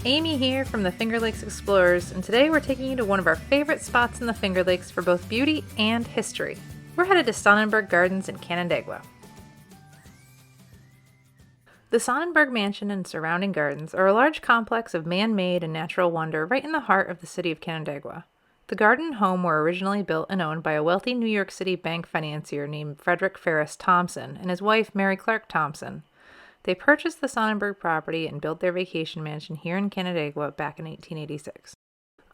Amy here from the Finger Lakes Explorers, and today we're taking you to one of our favorite spots in the Finger Lakes for both beauty and history. We're headed to Sonnenberg Gardens in Canandaigua. The Sonnenberg Mansion and surrounding gardens are a large complex of man-made and natural wonder right in the heart of the city of Canandaigua. The garden and home were originally built and owned by a wealthy New York City bank financier named Frederick Ferris Thompson and his wife Mary Clark Thompson. They purchased the Sonnenberg property and built their vacation mansion here in Canandaigua back in 1886.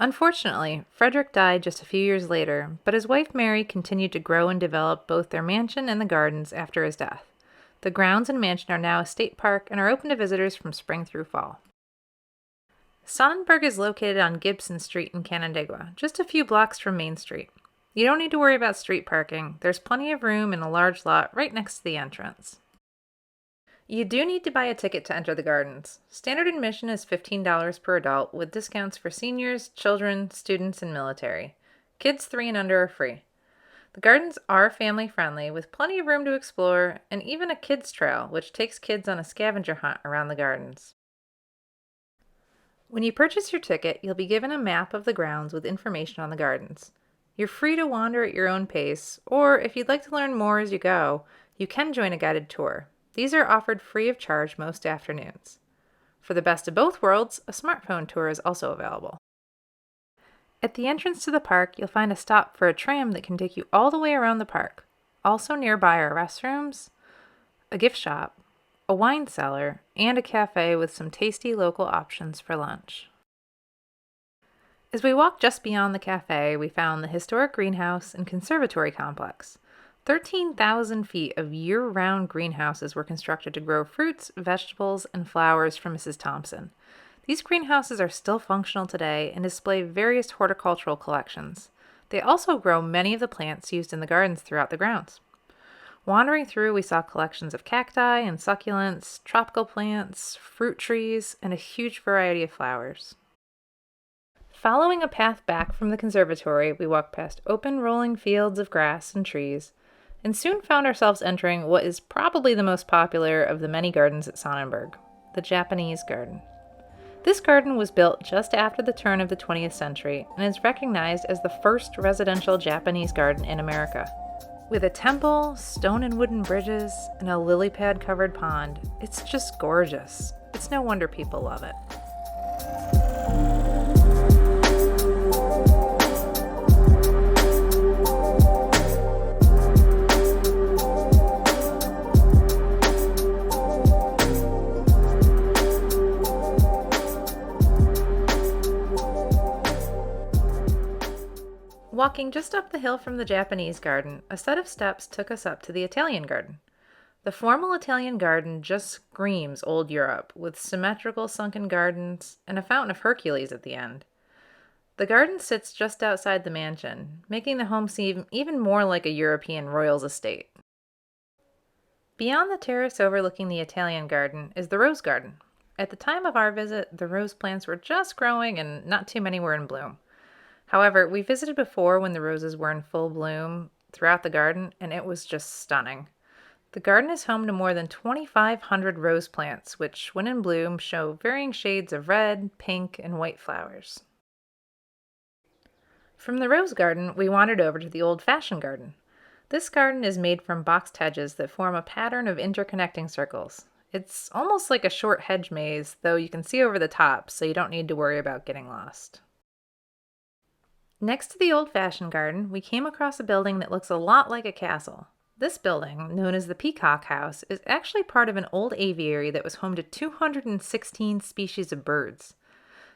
Unfortunately, Frederick died just a few years later, but his wife Mary continued to grow and develop both their mansion and the gardens after his death. The grounds and mansion are now a state park and are open to visitors from spring through fall. Sonnenberg is located on Gibson Street in Canandaigua, just a few blocks from Main Street. You don't need to worry about street parking. There's plenty of room in a large lot right next to the entrance. You do need to buy a ticket to enter the gardens. Standard admission is $15 per adult, with discounts for seniors, children, students, and military. Kids 3 and under are free. The gardens are family-friendly, with plenty of room to explore, and even a kids' trail, which takes kids on a scavenger hunt around the gardens. When you purchase your ticket, you'll be given a map of the grounds with information on the gardens. You're free to wander at your own pace, or if you'd like to learn more as you go, you can join a guided tour. These are offered free of charge most afternoons. For the best of both worlds, a smartphone tour is also available. At the entrance to the park, you'll find a stop for a tram that can take you all the way around the park. Also nearby are restrooms, a gift shop, a wine cellar, and a cafe with some tasty local options for lunch. As we walked just beyond the cafe, we found the historic greenhouse and conservatory complex. 13,000 feet of year-round greenhouses were constructed to grow fruits, vegetables, and flowers for Mrs. Thompson. These greenhouses are still functional today and display various horticultural collections. They also grow many of the plants used in the gardens throughout the grounds. Wandering through, we saw collections of cacti and succulents, tropical plants, fruit trees, and a huge variety of flowers. Following a path back from the conservatory, we walked past open rolling fields of grass and trees, and soon found ourselves entering what is probably the most popular of the many gardens at Sonnenberg, the Japanese garden. This garden was built just after the turn of the 20th century and is recognized as the first residential Japanese garden in America. With a temple, stone and wooden bridges, and a lily pad-covered pond, it's just gorgeous. It's no wonder people love it. Walking just up the hill from the Japanese garden, a set of steps took us up to the Italian garden. The formal Italian garden just screams old Europe, with symmetrical sunken gardens and a fountain of Hercules at the end. The garden sits just outside the mansion, making the home seem even more like a European royal's estate. Beyond the terrace overlooking the Italian garden is the rose garden. At the time of our visit, the rose plants were just growing and not too many were in bloom. However, we visited before when the roses were in full bloom throughout the garden, and it was just stunning. The garden is home to more than 2,500 rose plants, which, when in bloom, show varying shades of red, pink, and white flowers. From the rose garden, we wandered over to the old-fashioned garden. This garden is made from boxed hedges that form a pattern of interconnecting circles. It's almost like a short hedge maze, though you can see over the top, so you don't need to worry about getting lost. Next to the old-fashioned garden, we came across a building that looks a lot like a castle. This building, known as the Peacock House, is actually part of an old aviary that was home to 216 species of birds.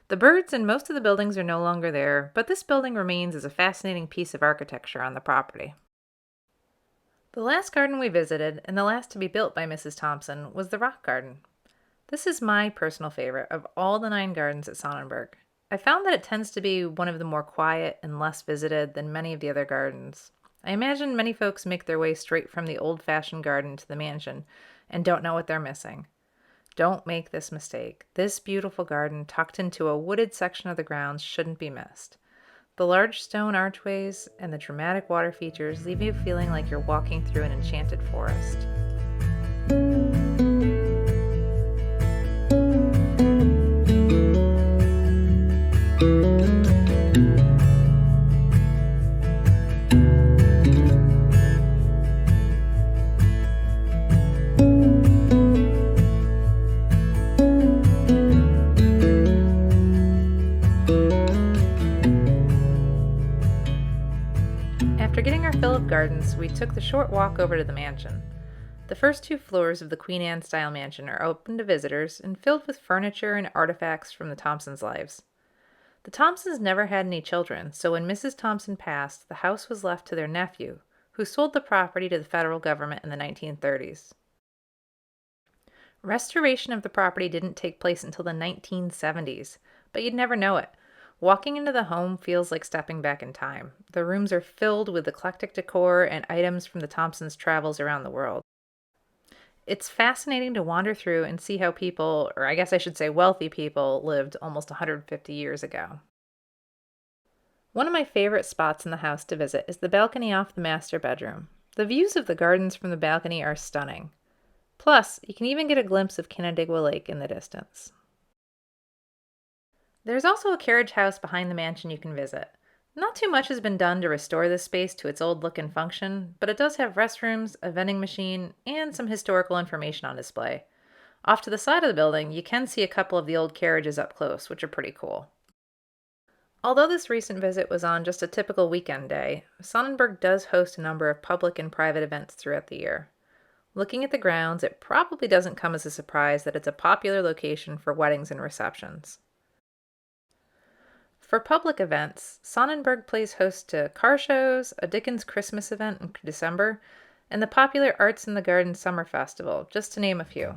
The birds and most of the buildings are no longer there, but this building remains as a fascinating piece of architecture on the property. The last garden we visited, and the last to be built by Mrs. Thompson, was the Rock Garden. This is my personal favorite of all the 9 gardens at Sonnenberg. I found that it tends to be one of the more quiet and less visited than many of the other gardens. I imagine many folks make their way straight from the old-fashioned garden to the mansion and don't know what they're missing. Don't make this mistake. This beautiful garden tucked into a wooded section of the grounds shouldn't be missed. The large stone archways and the dramatic water features leave you feeling like you're walking through an enchanted forest. of gardens, we took the short walk over to the mansion. The first 2 floors of the Queen Anne-style mansion are open to visitors and filled with furniture and artifacts from the Thompsons' lives. The Thompsons never had any children, so when Mrs. Thompson passed, the house was left to their nephew, who sold the property to the federal government in the 1930s. Restoration of the property didn't take place until the 1970s, but you'd never know it. Walking into the home feels like stepping back in time. The rooms are filled with eclectic decor and items from the Thompsons' travels around the world. It's fascinating to wander through and see how people, or I guess I should say wealthy people, lived almost 150 years ago. One of my favorite spots in the house to visit is the balcony off the master bedroom. The views of the gardens from the balcony are stunning. Plus, you can even get a glimpse of Canandaigua Lake in the distance. There's also a carriage house behind the mansion you can visit. Not too much has been done to restore this space to its old look and function, but it does have restrooms, a vending machine, and some historical information on display. Off to the side of the building, you can see a couple of the old carriages up close, which are pretty cool. Although this recent visit was on just a typical weekend day, Sonnenberg does host a number of public and private events throughout the year. Looking at the grounds, it probably doesn't come as a surprise that it's a popular location for weddings and receptions. For public events, Sonnenberg plays host to car shows, a Dickens Christmas event in December, and the popular Arts in the Garden Summer Festival, just to name a few.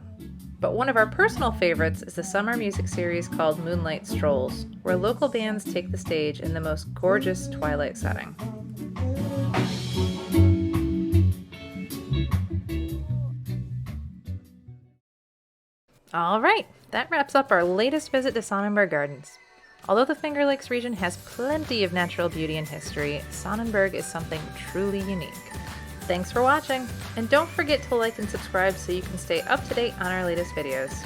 But one of our personal favorites is the summer music series called Moonlight Strolls, where local bands take the stage in the most gorgeous twilight setting. All right, that wraps up our latest visit to Sonnenberg Gardens. Although the Finger Lakes region has plenty of natural beauty and history, Sonnenberg is something truly unique. Thanks for watching, and don't forget to like and subscribe so you can stay up to date on our latest videos.